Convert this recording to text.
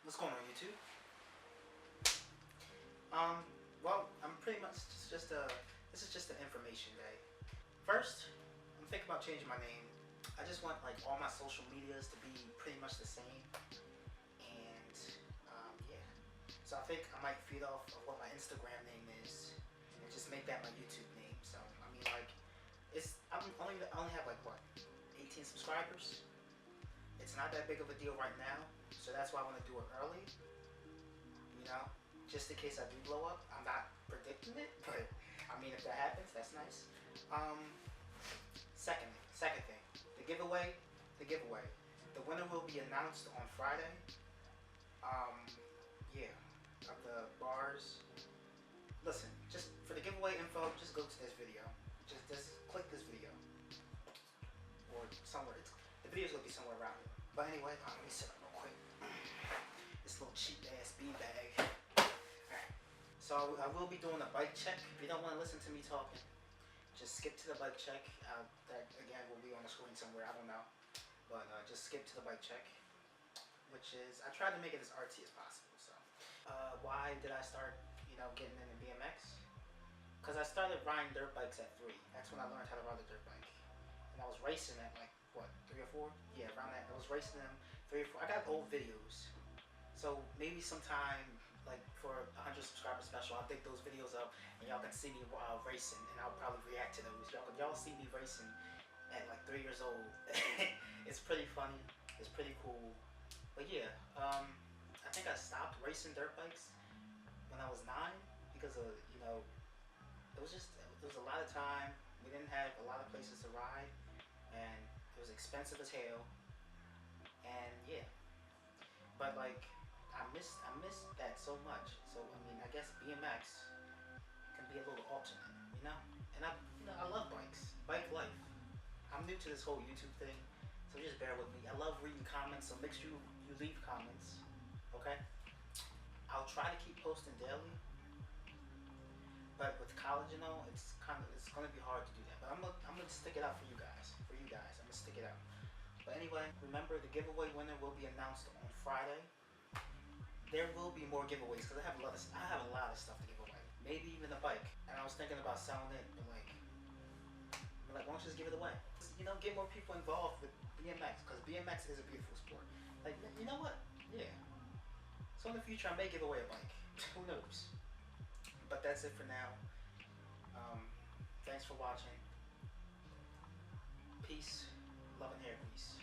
What's going on, YouTube? Um, well, I'm pretty much just a. This is just an information day. First, I'm thinking about changing my name. I just want like all my social medias to be pretty much the same, and yeah. So I think I might feed off of what my Instagram name is, and just make that my YouTube name. So I mean, like, I only have like what, 18 subscribers. It's not that big of a deal right now, so that's why I want to do it early. You know, just in case I do blow up. I'm not predicting it, but I mean, if that happens, that's nice. Um, second thing, the giveaway, the giveaway. The winner will be announced on Friday. Yeah, of the bars. Listen, just for the giveaway info, just go to this video. Just click this video or somewhere. The video's gonna be somewhere around here. But anyway, let me set up real quick. This little cheap ass beanbag. Alright. So I will be doing a bike check. If you don't want to listen to me talking, just skip to the bike check. That again will be on the screen somewhere. I don't know. But just skip to the bike check. Which is, I tried to make it as artsy as possible. So why did I start, getting into BMX? Because I started riding dirt bikes at 3. That's when I learned how to ride a dirt bike. And I was racing at like, what, 3 or 4? Yeah, around that. I was racing them 3 or 4. I got old videos. So maybe sometime, like for 100 subscriber special, I'll dig those videos up and y'all can see me racing, and I'll probably react to those. Y'all see me racing at like 3 years old. It's pretty funny. It's pretty cool. But yeah, I think I stopped racing dirt bikes when I was 9 because of, it was a lot of time. We didn't have a lot of places to ride, and it was expensive as hell. And yeah, but like I miss that so much. So I mean, I guess BMX can be a little alternate, And I love bikes, bike life. I'm new to this whole YouTube thing, so just bear with me. I love reading comments, so make sure you leave comments, okay? I'll try to keep posting daily, but with college and all, it's gonna be hard to do that. But I'm gonna stick it out for you guys. I'm gonna stick it out. But anyway, remember the giveaway winner will be announced on Friday. There will be more giveaways because I have a lot of stuff to give away. Maybe even a bike. And I was thinking about selling it, but like, why don't you just give it away? Get more people involved with BMX, because BMX is a beautiful sport. Like, you know what? Yeah. So in the future, I may give away a bike. Who knows? But that's it for now. Thanks for watching. Peace, love and hair grease.